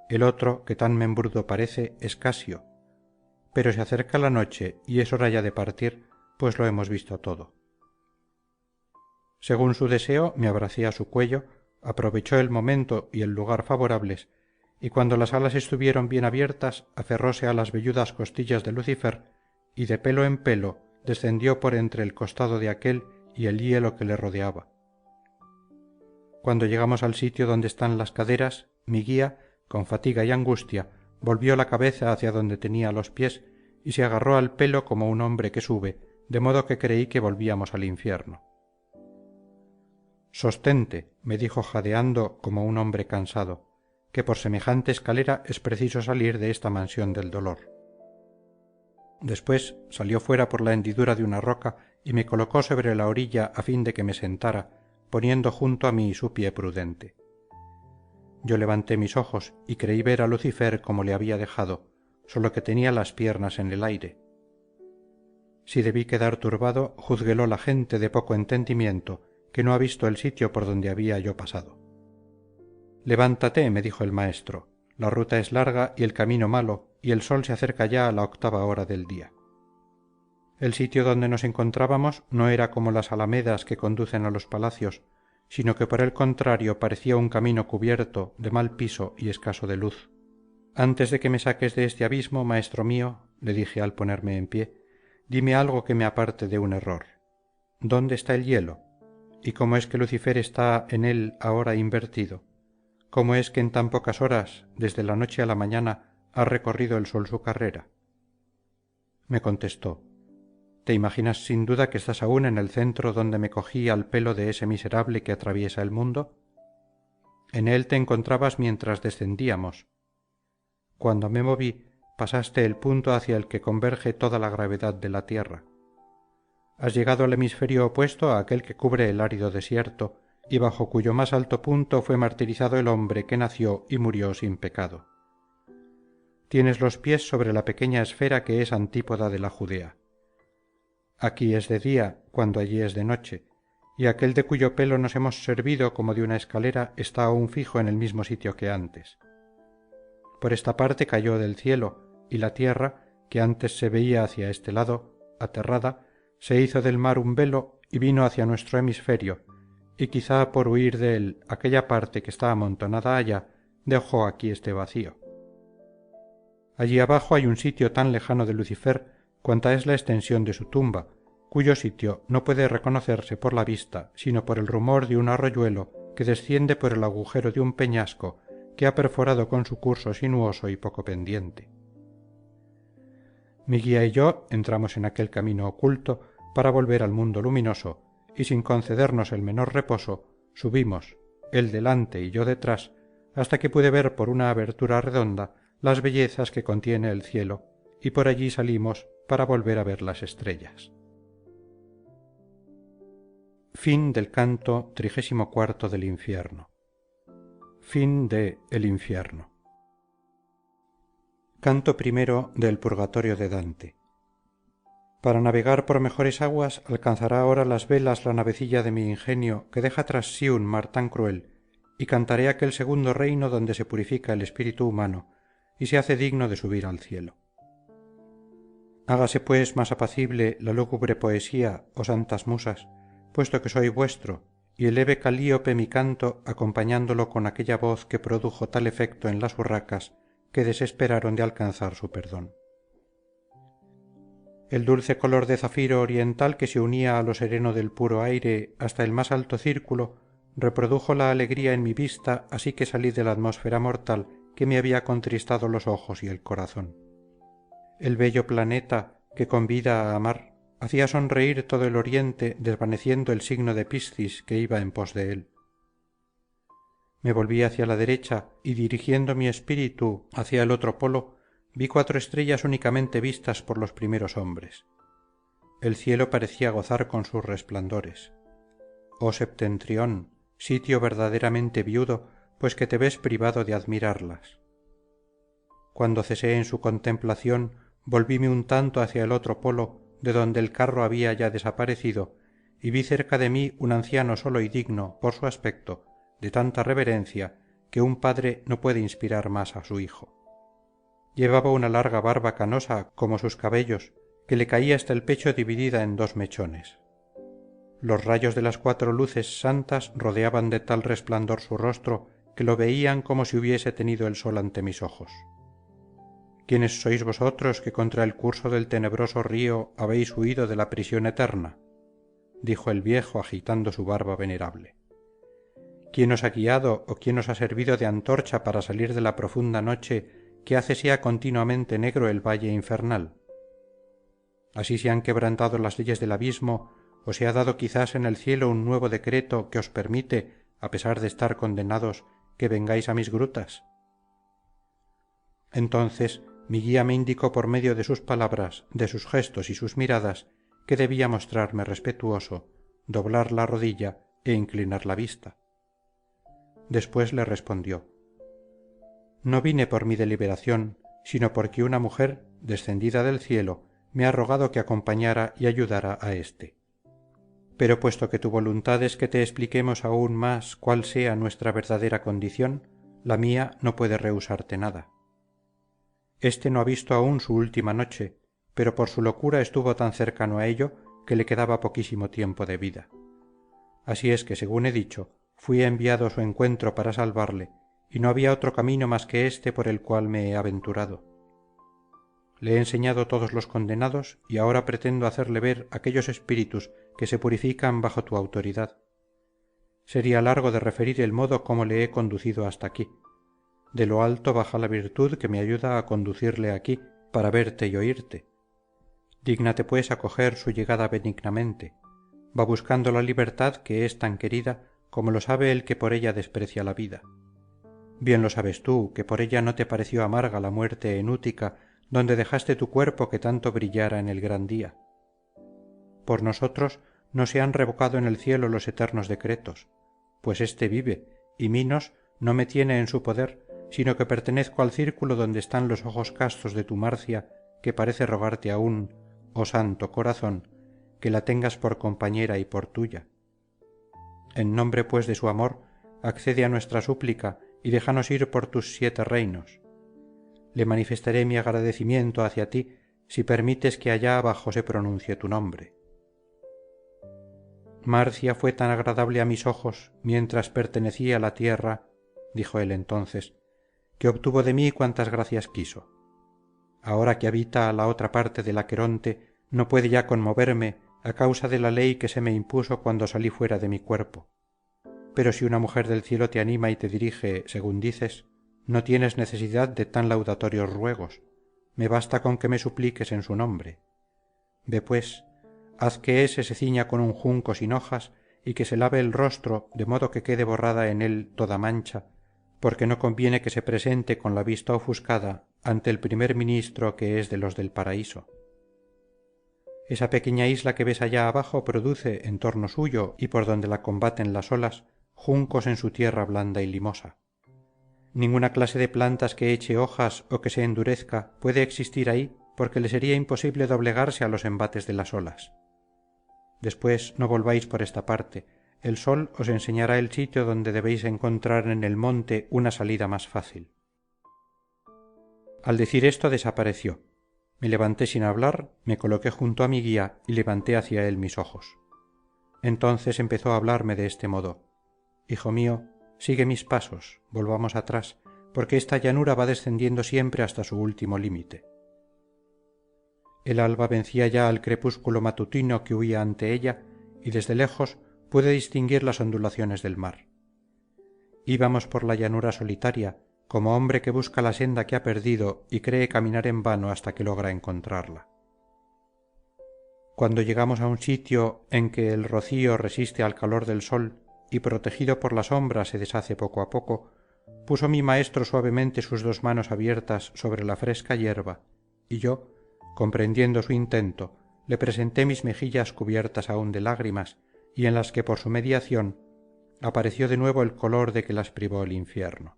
El otro, que tan membrudo parece, es Casio. Pero se acerca la noche y es hora ya de partir, pues lo hemos visto todo. Según su deseo, me abracé a su cuello, aprovechó el momento y el lugar favorables, y cuando las alas estuvieron bien abiertas, aferróse a las velludas costillas de Lucifer, y de pelo en pelo descendió por entre el costado de aquél y el hielo que le rodeaba. Cuando llegamos al sitio donde están las caderas, mi guía, con fatiga y angustia, volvió la cabeza hacia donde tenía los pies y se agarró al pelo como un hombre que sube, de modo que creí que volvíamos al infierno. Sostente, me dijo jadeando como un hombre cansado, que por semejante escalera es preciso salir de esta mansión del dolor. Después salió fuera por la hendidura de una roca y me colocó sobre la orilla a fin de que me sentara, poniendo junto a mí su pie prudente. Yo levanté mis ojos y creí ver a Lucifer como le había dejado, solo que tenía las piernas en el aire. Si debí quedar turbado, juzguelo la gente de poco entendimiento, que no ha visto el sitio por donde había yo pasado. Levántate, me dijo el maestro, la ruta es larga y el camino malo, y el sol se acerca ya a la 8ª hora del día. El sitio donde nos encontrábamos no era como las alamedas que conducen a los palacios, sino que por el contrario parecía un camino cubierto, de mal piso y escaso de luz. Antes de que me saques de este abismo, maestro mío, le dije al ponerme en pie, dime algo que me aparte de un error. ¿Dónde está el hielo? ¿Y cómo es que Lucifer está en él ahora invertido? ¿Cómo es que en tan pocas horas, desde la noche a la mañana, ha recorrido el sol su carrera? Me contestó, ¿te imaginas sin duda que estás aún en el centro donde me cogí al pelo de ese miserable que atraviesa el mundo? En él te encontrabas mientras descendíamos. Cuando me moví, pasaste el punto hacia el que converge toda la gravedad de la tierra. Has llegado al hemisferio opuesto a aquel que cubre el árido desierto, y bajo cuyo más alto punto fue martirizado el hombre que nació y murió sin pecado. Tienes los pies sobre la pequeña esfera que es antípoda de la Judea. Aquí es de día, cuando allí es de noche, y aquel de cuyo pelo nos hemos servido como de una escalera está aún fijo en el mismo sitio que antes. Por esta parte cayó del cielo, y la tierra, que antes se veía hacia este lado, aterrada, se hizo del mar un velo y vino hacia nuestro hemisferio, y quizá por huir de él aquella parte que está amontonada allá, dejó aquí este vacío. Allí abajo hay un sitio tan lejano de Lucifer cuanta es la extensión de su tumba, cuyo sitio no puede reconocerse por la vista sino por el rumor de un arroyuelo que desciende por el agujero de un peñasco que ha perforado con su curso sinuoso y poco pendiente. Mi guía y yo entramos en aquel camino oculto para volver al mundo luminoso, y sin concedernos el menor reposo, subimos, él delante y yo detrás, hasta que pude ver por una abertura redonda las bellezas que contiene el cielo, y por allí salimos para volver a ver las estrellas. Fin del canto 34 del infierno. Fin de El infierno. Canto primero del Purgatorio de Dante. Para navegar por mejores aguas alcanzará ahora las velas la navecilla de mi ingenio que deja tras sí un mar tan cruel, y cantaré aquel segundo reino donde se purifica el espíritu humano y se hace digno de subir al cielo. Hágase pues más apacible la lúgubre poesía, oh santas musas, puesto que soy vuestro, y eleve Calíope mi canto acompañándolo con aquella voz que produjo tal efecto en las urracas que desesperaron de alcanzar su perdón. el dulce color de zafiro oriental que se unía a lo sereno del puro aire hasta el más alto círculo reprodujo la alegría en mi vista así que salí de la atmósfera mortal que me había contristado los ojos y el corazón. El bello planeta que convida a amar hacía sonreír todo el oriente desvaneciendo el signo de Piscis que iba en pos de él. Me volví hacia la derecha y dirigiendo mi espíritu hacia el otro polo vi 4 estrellas únicamente vistas por los primeros hombres. El cielo parecía gozar con sus resplandores. Oh septentrión, sitio verdaderamente viudo, pues que te ves privado de admirarlas. Cuando cesé en su contemplación volvíme un tanto hacia el otro polo de donde el carro había ya desaparecido y vi cerca de mí un anciano solo y digno por su aspecto de tanta reverencia que un padre no puede inspirar más a su hijo. Llevaba una larga barba canosa como sus cabellos que le caía hasta el pecho dividida en 2 mechones. Los rayos de las 4 luces santas rodeaban de tal resplandor su rostro que lo veían como si hubiese tenido el sol ante mis ojos. ¿Quiénes sois vosotros que contra el curso del tenebroso río habéis huido de la prisión eterna? Dijo el viejo agitando su barba venerable. ¿Quién os ha guiado o quién os ha servido de antorcha para salir de la profunda noche que hace sea continuamente negro el valle infernal? Así se han quebrantado las leyes del abismo o se ha dado quizás en el cielo un nuevo decreto que os permite, a pesar de estar condenados, que vengáis a mis grutas. Entonces mi guía me indicó por medio de sus palabras, de sus gestos y sus miradas que debía mostrarme respetuoso, doblar la rodilla e inclinar la vista. Después le respondió: no vine por mi deliberación, sino porque una mujer, descendida del cielo, me ha rogado que acompañara y ayudara a éste. Pero puesto que tu voluntad es que te expliquemos aún más cuál sea nuestra verdadera condición, la mía no puede rehusarte nada. Este no ha visto aún su última noche, pero por su locura estuvo tan cercano a ello que le quedaba poquísimo tiempo de vida. Así es que, según he dicho, fui enviado a su encuentro para salvarle, y no había otro camino más que este por el cual me he aventurado. Le he enseñado todos los condenados y ahora pretendo hacerle ver aquellos espíritus que se purifican bajo tu autoridad. Sería largo de referir el modo cómo le he conducido hasta aquí. De lo alto baja la virtud que me ayuda a conducirle aquí para verte y oírte. Dígnate pues acoger su llegada benignamente. Va buscando la libertad que es tan querida como lo sabe el que por ella desprecia la vida. Bien lo sabes tú, que por ella no te pareció amarga la muerte en Útica, donde dejaste tu cuerpo que tanto brillara en el gran día. Por nosotros no se han revocado en el cielo los eternos decretos, pues éste vive, y Minos no me tiene en su poder, sino que pertenezco al círculo donde están los ojos castos de tu Marcia, que parece rogarte aún, oh santo corazón, que la tengas por compañera y por tuya. En nombre pues de su amor, accede a nuestra súplica y déjanos ir por tus 7 reinos. Le manifestaré mi agradecimiento hacia ti si permites que allá abajo se pronuncie tu nombre. Marcia fue tan agradable a mis ojos mientras pertenecía a la tierra, dijo él entonces, que obtuvo de mí cuantas gracias quiso. Ahora que habita a la otra parte del Aqueronte, no puede ya conmoverme a causa de la ley que se me impuso cuando salí fuera de mi cuerpo. Pero si una mujer del cielo te anima y te dirige, según dices, no tienes necesidad de tan laudatorios ruegos. Me basta con que me supliques en su nombre. Ve pues, haz que ése se ciña con un junco sin hojas y que se lave el rostro de modo que quede borrada en él toda mancha, porque no conviene que se presente con la vista ofuscada ante el primer ministro que es de los del paraíso. Esa pequeña isla que ves allá abajo produce, en torno suyo y por donde la combaten las olas, juncos en su tierra blanda y limosa. Ninguna clase de plantas que eche hojas o que se endurezca puede existir ahí porque le sería imposible doblegarse a los embates de las olas. Después no volváis por esta parte, el sol os enseñará el sitio donde debéis encontrar en el monte una salida más fácil. Al decir esto desapareció. Me levanté sin hablar, me coloqué junto a mi guía y levanté hacia él mis ojos. Entonces empezó a hablarme de este modo: Hijo mío, sigue mis pasos, volvamos atrás, porque esta llanura va descendiendo siempre hasta su último límite. El alba vencía ya al crepúsculo matutino que huía ante ella, y desde lejos pude distinguir las ondulaciones del mar. Íbamos por la llanura solitaria, como hombre que busca la senda que ha perdido y cree caminar en vano hasta que logra encontrarla. Cuando llegamos a un sitio en que el rocío resiste al calor del sol y protegido por la sombra se deshace poco a poco, puso mi maestro suavemente sus dos manos abiertas sobre la fresca hierba, y yo, comprendiendo su intento, le presenté mis mejillas cubiertas aún de lágrimas y en las que por su mediación apareció de nuevo el color de que las privó el infierno.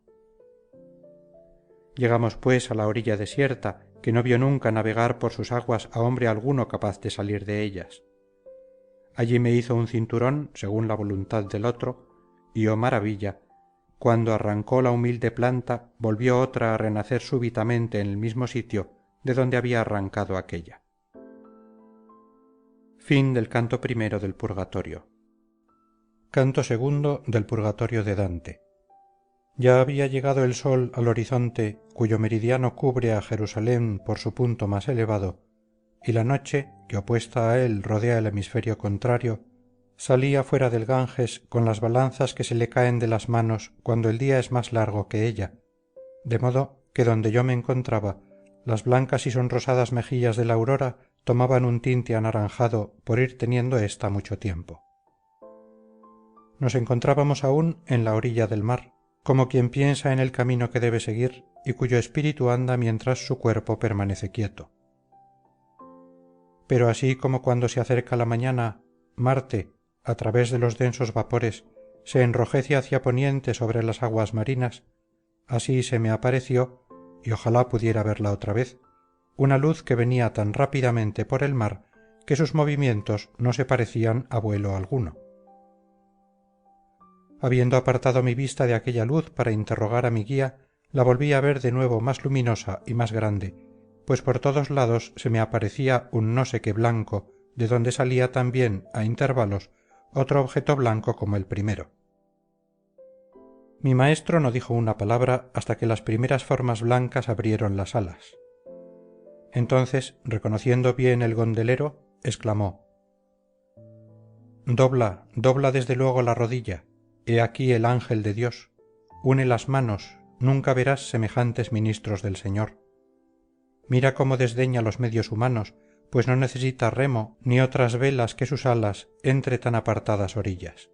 Llegamos pues a la orilla desierta, que no vio nunca navegar por sus aguas a hombre alguno capaz de salir de ellas. Allí me hizo un cinturón según la voluntad del otro, y oh maravilla, cuando arrancó la humilde planta volvió otra a renacer súbitamente en el mismo sitio de donde había arrancado aquella. Fin del canto primero del Purgatorio. Canto segundo del Purgatorio de Dante. Ya había llegado el sol al horizonte cuyo meridiano cubre a Jerusalén por su punto más elevado, y la noche, que opuesta a él rodea el hemisferio contrario, salía fuera del Ganges con las balanzas que se le caen de las manos cuando el día es más largo que ella, de modo que donde yo me encontraba, las blancas y sonrosadas mejillas de la aurora tomaban un tinte anaranjado por ir teniendo ésta mucho tiempo. Nos encontrábamos aún en la orilla del mar, como quien piensa en el camino que debe seguir y cuyo espíritu anda mientras su cuerpo permanece quieto. Pero así como cuando se acerca la mañana, Marte, a través de los densos vapores, se enrojece hacia poniente sobre las aguas marinas, así se me apareció, y ojalá pudiera verla otra vez, una luz que venía tan rápidamente por el mar que sus movimientos no se parecían a vuelo alguno. Habiendo apartado mi vista de aquella luz para interrogar a mi guía, la volví a ver de nuevo más luminosa y más grande, pues por todos lados se me aparecía un no sé qué blanco, de donde salía también, a intervalos, otro objeto blanco como el primero. Mi maestro no dijo una palabra hasta que las primeras formas blancas abrieron las alas. Entonces, reconociendo bien el gondelero, exclamó: «Dobla, dobla desde luego la rodilla. He aquí el ángel de Dios. Une las manos, nunca verás semejantes ministros del Señor. Mira cómo desdeña los medios humanos, pues no necesita remo ni otras velas que sus alas entre tan apartadas orillas.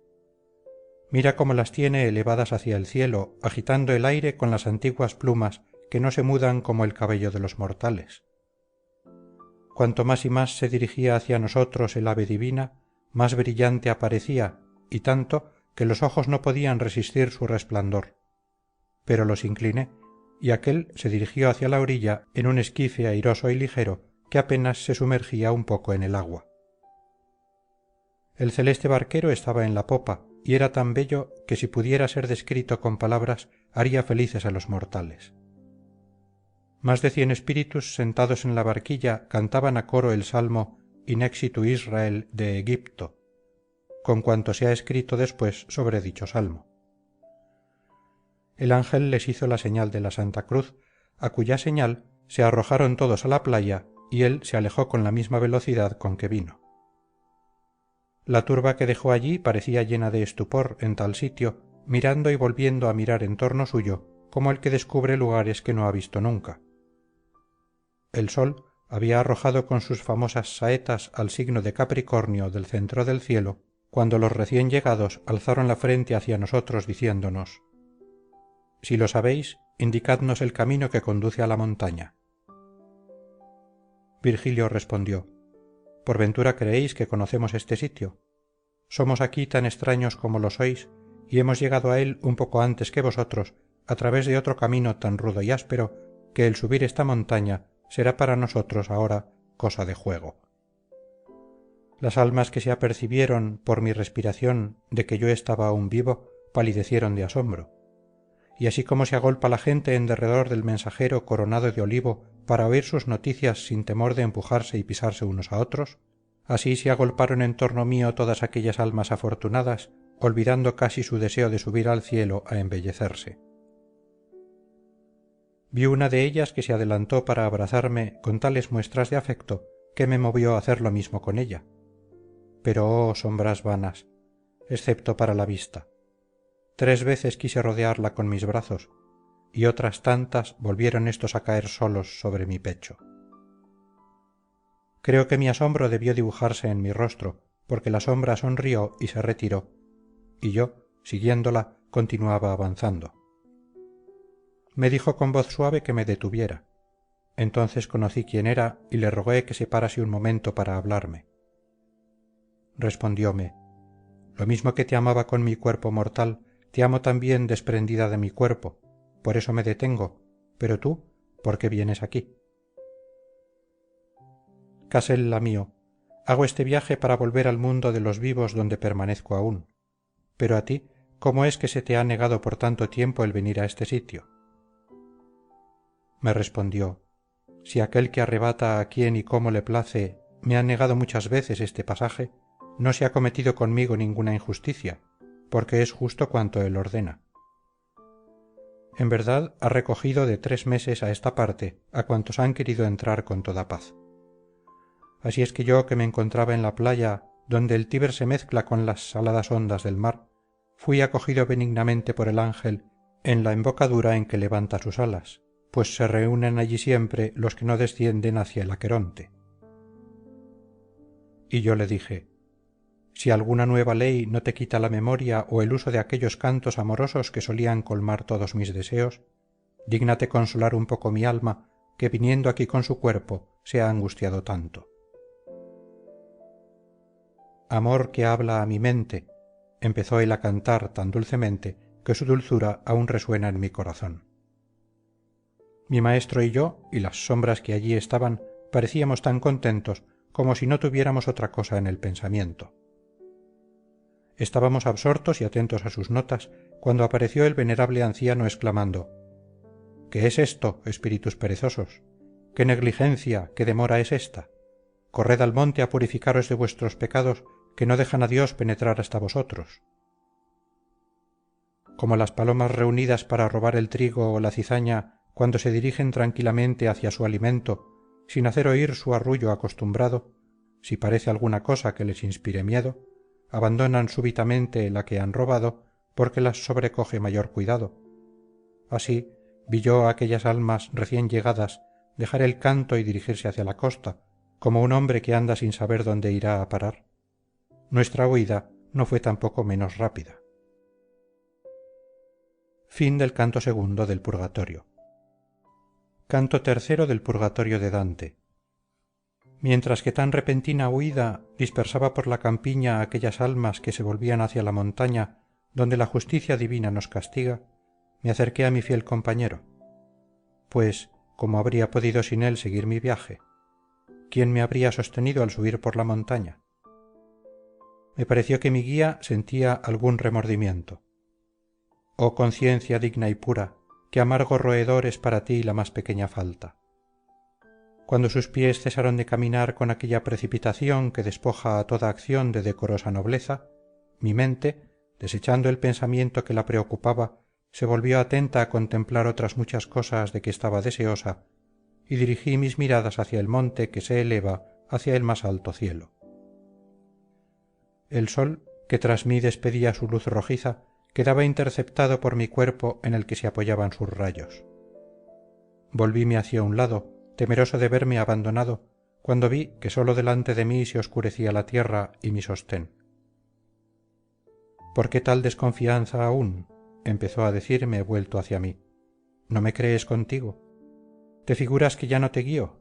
Mira cómo las tiene elevadas hacia el cielo, agitando el aire con las antiguas plumas que no se mudan como el cabello de los mortales. Cuanto más y más se dirigía hacia nosotros el ave divina, más brillante aparecía, y tanto que los ojos no podían resistir su resplandor. Pero los incliné, y aquél se dirigió hacia la orilla en un esquife airoso y ligero que apenas se sumergía un poco en el agua. El celeste barquero estaba en la popa, y era tan bello que si pudiera ser descrito con palabras haría felices a los mortales. Más de 100 espíritus sentados en la barquilla cantaban a coro el salmo In exitu Israel de Egipto, con cuanto se ha escrito después sobre dicho salmo. El ángel les hizo la señal de la Santa Cruz, a cuya señal se arrojaron todos a la playa y él se alejó con la misma velocidad con que vino. La turba que dejó allí parecía llena de estupor en tal sitio, mirando y volviendo a mirar en torno suyo, como el que descubre lugares que no ha visto nunca. El sol había arrojado con sus famosas saetas al signo de Capricornio del centro del cielo, cuando los recién llegados alzaron la frente hacia nosotros diciéndonos: «Si lo sabéis, indicadnos el camino que conduce a la montaña». Virgilio respondió: «¿Por ventura creéis que conocemos este sitio? Somos aquí tan extraños como lo sois, y hemos llegado a él un poco antes que vosotros, a través de otro camino tan rudo y áspero, que el subir esta montaña será para nosotros ahora cosa de juego. Las almas que se apercibieron por mi respiración de que yo estaba aún vivo palidecieron de asombro. Y así como se agolpa la gente en derredor del mensajero coronado de olivo para oír sus noticias sin temor de empujarse y pisarse unos a otros, así se agolparon en torno mío todas aquellas almas afortunadas, olvidando casi su deseo de subir al cielo a embellecerse. Vi una de ellas que se adelantó para abrazarme con tales muestras de afecto qué me movió a hacer lo mismo con ella. Pero oh sombras vanas, excepto para la vista. 3 veces quise rodearla con mis brazos, y otras tantas volvieron éstos a caer solos sobre mi pecho. Creo que mi asombro debió dibujarse en mi rostro, porque la sombra sonrió y se retiró, y yo, siguiéndola, continuaba avanzando. Me dijo con voz suave que me detuviera. Entonces conocí quién era y le rogué que se parase un momento para hablarme. Respondióme: lo mismo que te amaba con mi cuerpo mortal, te amo también desprendida de mi cuerpo, por eso me detengo, pero tú, ¿por qué vienes aquí? Casella mío, hago este viaje para volver al mundo de los vivos donde permanezco aún. Pero a ti, ¿cómo es que se te ha negado por tanto tiempo el venir a este sitio? Me respondió: si aquel que arrebata a quien y cómo le place me ha negado muchas veces este pasaje, no se ha cometido conmigo ninguna injusticia, porque es justo cuanto él ordena. En verdad ha recogido de 3 meses a esta parte a cuantos han querido entrar con toda paz. Así es que yo, que me encontraba en la playa donde el Tíber se mezcla con las saladas ondas del mar, fui acogido benignamente por el ángel en la embocadura en que levanta sus alas, pues se reúnen allí siempre los que no descienden hacia el Aqueronte. Y yo le dije: si alguna nueva ley no te quita la memoria o el uso de aquellos cantos amorosos que solían colmar todos mis deseos, dígnate consolar un poco mi alma, que viniendo aquí con su cuerpo se ha angustiado tanto. Amor que habla a mi mente, empezó él a cantar tan dulcemente que su dulzura aún resuena en mi corazón. Mi maestro y yo, y las sombras que allí estaban, parecíamos tan contentos como si no tuviéramos otra cosa en el pensamiento. Estábamos absortos y atentos a sus notas cuando apareció el venerable anciano exclamando: ¿qué es esto, espíritus perezosos? ¿Qué negligencia, qué demora es esta? Corred al monte a purificaros de vuestros pecados, que no dejan a Dios penetrar hasta vosotros. Como las palomas reunidas para robar el trigo o la cizaña cuando se dirigen tranquilamente hacia su alimento, sin hacer oír su arrullo acostumbrado, si parece alguna cosa que les inspire miedo, abandonan súbitamente la que han robado porque las sobrecoge mayor cuidado. Así vi yo a aquellas almas recién llegadas dejar el canto y dirigirse hacia la costa, como un hombre que anda sin saber dónde irá a parar. Nuestra huida no fue tampoco menos rápida. Fin del canto segundo del Purgatorio. Canto tercero del Purgatorio de Dante. Mientras que tan repentina huida dispersaba por la campiña aquellas almas que se volvían hacia la montaña donde la justicia divina nos castiga, me acerqué a mi fiel compañero. Pues, ¿cómo habría podido sin él seguir mi viaje? ¿Quién me habría sostenido al subir por la montaña? Me pareció que mi guía sentía algún remordimiento. Oh conciencia digna y pura, qué amargo roedor es para ti la más pequeña falta. Cuando sus pies cesaron de caminar con aquella precipitación que despoja a toda acción de decorosa nobleza, mi mente, desechando el pensamiento que la preocupaba, se volvió atenta a contemplar otras muchas cosas de que estaba deseosa, y dirigí mis miradas hacia el monte que se eleva hacia el más alto cielo. El sol, que tras mí despedía su luz rojiza, quedaba interceptado por mi cuerpo en el que se apoyaban sus rayos. Volvíme hacia un lado, temeroso de verme abandonado, cuando vi que sólo delante de mí se oscurecía la tierra y mi sostén. ¿Por qué tal desconfianza aún? Empezó a decirme vuelto hacia mí. ¿No me crees contigo? ¿Te figuras que ya no te guío?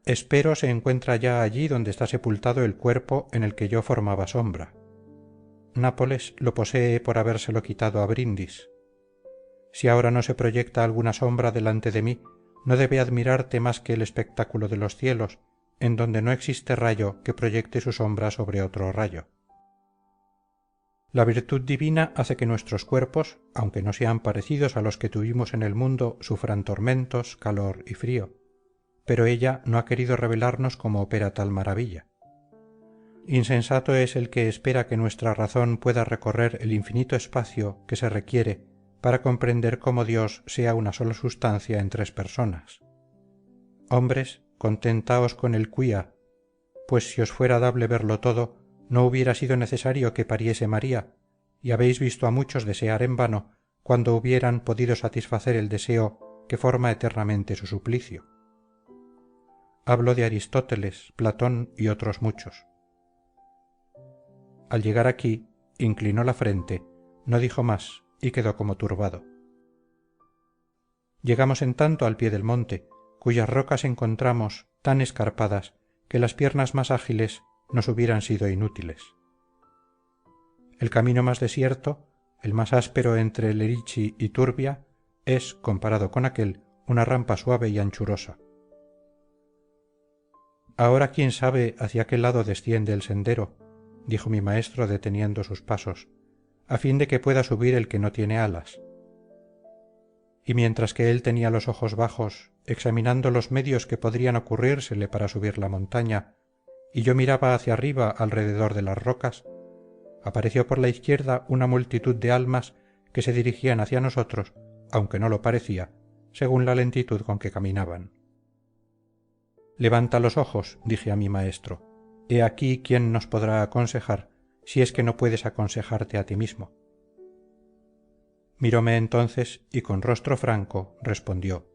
Espero se encuentra ya allí donde está sepultado el cuerpo en el que yo formaba sombra. Nápoles lo posee por habérselo quitado a Brindis. Si ahora no se proyecta alguna sombra delante de mí, no debe admirarte más que el espectáculo de los cielos, en donde no existe rayo que proyecte su sombra sobre otro rayo. La virtud divina hace que nuestros cuerpos, aunque no sean parecidos a los que tuvimos en el mundo, sufran tormentos, calor y frío, pero ella no ha querido revelarnos cómo opera tal maravilla. Insensato es el que espera que nuestra razón pueda recorrer el infinito espacio que se requiere para comprender cómo Dios sea una sola sustancia en 3 personas. Hombres, contentaos con el quia, pues si os fuera dable verlo todo, no hubiera sido necesario que pariese María, y habéis visto a muchos desear en vano cuando hubieran podido satisfacer el deseo que forma eternamente su suplicio. Hablo de Aristóteles, Platón y otros muchos. Al llegar aquí, inclinó la frente, no dijo más y quedó como turbado. Llegamos en tanto al pie del monte, cuyas rocas encontramos tan escarpadas que las piernas más ágiles nos hubieran sido inútiles. El camino más desierto, el más áspero entre Lerici y Turbia, es, comparado con aquel, una rampa suave y anchurosa. Ahora quién sabe hacia qué lado desciende el sendero, dijo mi maestro deteniendo sus pasos, a fin de que pueda subir el que no tiene alas. Y mientras que él tenía los ojos bajos, examinando los medios que podrían ocurrírsele para subir la montaña, y yo miraba hacia arriba alrededor de las rocas, apareció por la izquierda una multitud de almas que se dirigían hacia nosotros, aunque no lo parecía, según la lentitud con que caminaban. Levanta los ojos, dije a mi maestro. He aquí quién nos podrá aconsejar, si es que no puedes aconsejarte a ti mismo. Miróme entonces y con rostro franco respondió: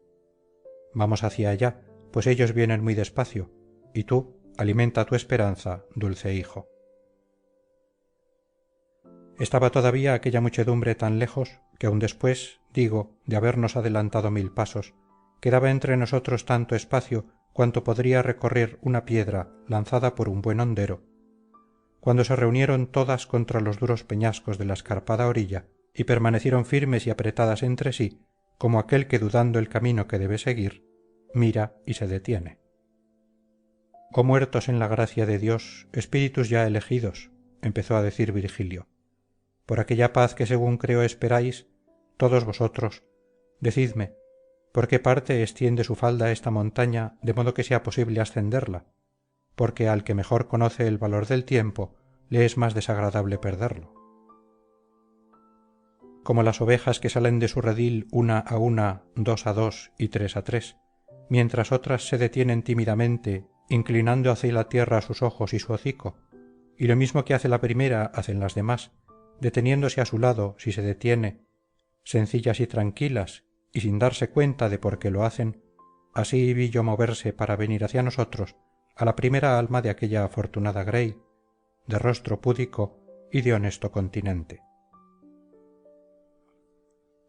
Vamos hacia allá, pues ellos vienen muy despacio, y tú alimenta tu esperanza, dulce hijo. Estaba todavía aquella muchedumbre tan lejos que aun después, digo, de habernos adelantado 1000 pasos, quedaba entre nosotros tanto espacio cuanto podría recorrer una piedra lanzada por un buen hondero, cuando se reunieron todas contra los duros peñascos de la escarpada orilla y permanecieron firmes y apretadas entre sí, como aquel que dudando el camino que debe seguir, mira y se detiene. Oh muertos en la gracia de Dios, espíritus ya elegidos, empezó a decir Virgilio, por aquella paz que según creo esperáis, todos vosotros, decidme, ¿por qué parte extiende su falda esta montaña de modo que sea posible ascenderla? Porque al que mejor conoce el valor del tiempo, le es más desagradable perderlo. Como las ovejas que salen de su redil una a una, 2 a 2 y 3 a 3, mientras otras se detienen tímidamente, inclinando hacia la tierra sus ojos y su hocico, y lo mismo que hace la primera hacen las demás, deteniéndose a su lado si se detiene, sencillas y tranquilas, y sin darse cuenta de por qué lo hacen, así vi yo moverse para venir hacia nosotros a la primera alma de aquella afortunada Grey, de rostro púdico y de honesto continente.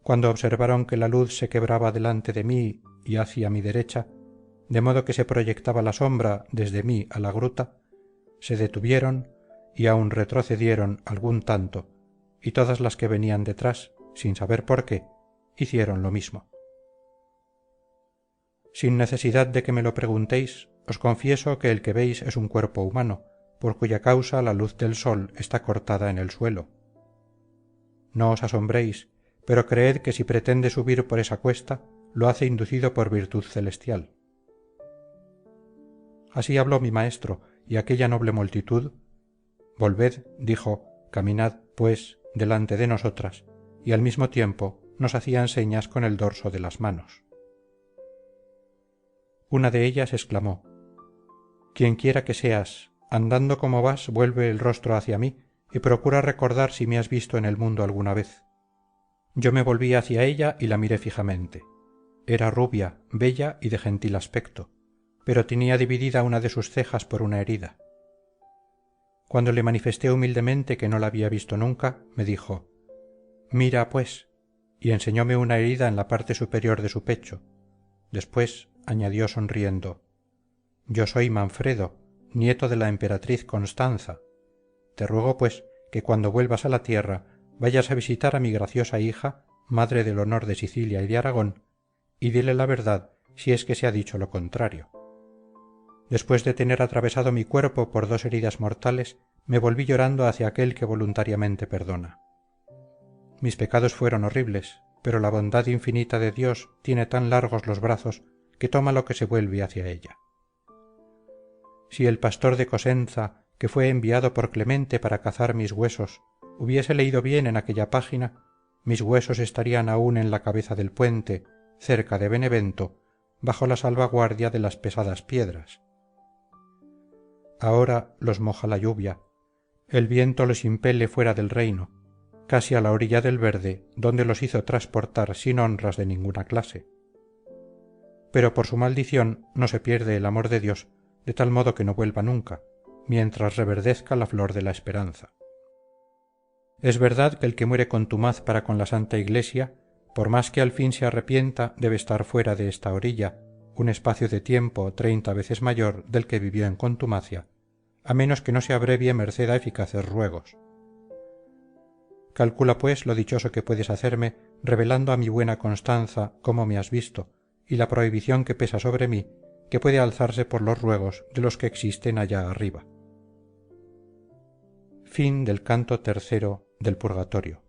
Cuando observaron que la luz se quebraba delante de mí y hacia mi derecha, de modo que se proyectaba la sombra desde mí a la gruta, se detuvieron y aun retrocedieron algún tanto, y todas las que venían detrás, sin saber por qué, hicieron lo mismo. Sin necesidad de que me lo preguntéis, os confieso que el que veis es un cuerpo humano, por cuya causa la luz del sol está cortada en el suelo. No os asombréis, pero creed que si pretende subir por esa cuesta, lo hace inducido por virtud celestial. Así habló mi maestro, y aquella noble multitud, volved, dijo, caminad, pues, delante de nosotras, y al mismo tiempo nos hacían señas con el dorso de las manos. Una de ellas exclamó: Quienquiera que seas, andando como vas, vuelve el rostro hacia mí y procura recordar si me has visto en el mundo alguna vez. Yo me volví hacia ella y la miré fijamente. Era rubia, bella y de gentil aspecto, pero tenía dividida una de sus cejas por una herida. Cuando le manifesté humildemente que no la había visto nunca, me dijo: Mira, pues, y enseñóme una herida en la parte superior de su pecho. Después añadió sonriendo: Yo soy Manfredo, nieto de la emperatriz Constanza. Te ruego, pues, que cuando vuelvas a la tierra vayas a visitar a mi graciosa hija, madre del honor de Sicilia y de Aragón, y dile la verdad si es que se ha dicho lo contrario. Después de tener atravesado mi cuerpo por 2 heridas mortales, me volví llorando hacia aquel que voluntariamente perdona. Mis pecados fueron horribles, pero la bondad infinita de Dios tiene tan largos los brazos que toma lo que se vuelve hacia ella. Si el pastor de Cosenza, que fue enviado por Clemente para cazar mis huesos, hubiese leído bien en aquella página, mis huesos estarían aún en la cabeza del puente, cerca de Benevento, bajo la salvaguardia de las pesadas piedras. ahora los moja la lluvia, el viento los impele fuera del reino, casi a la orilla del verde, donde los hizo transportar sin honras de ninguna clase. Pero por su maldición no se pierde el amor de Dios, de tal modo que no vuelva nunca, mientras reverdezca la flor de la esperanza. Es verdad que el que muere contumaz para con la Santa Iglesia, por más que al fin se arrepienta, debe estar fuera de esta orilla, un espacio de tiempo 30 veces mayor del que vivió en contumacia, a menos que no se abrevie merced a eficaces ruegos. Calcula pues lo dichoso que puedes hacerme revelando a mi buena Constanza cómo me has visto, y la prohibición que pesa sobre mí, que puede alzarse por los ruegos de los que existen allá arriba. Fin del canto tercero del Purgatorio.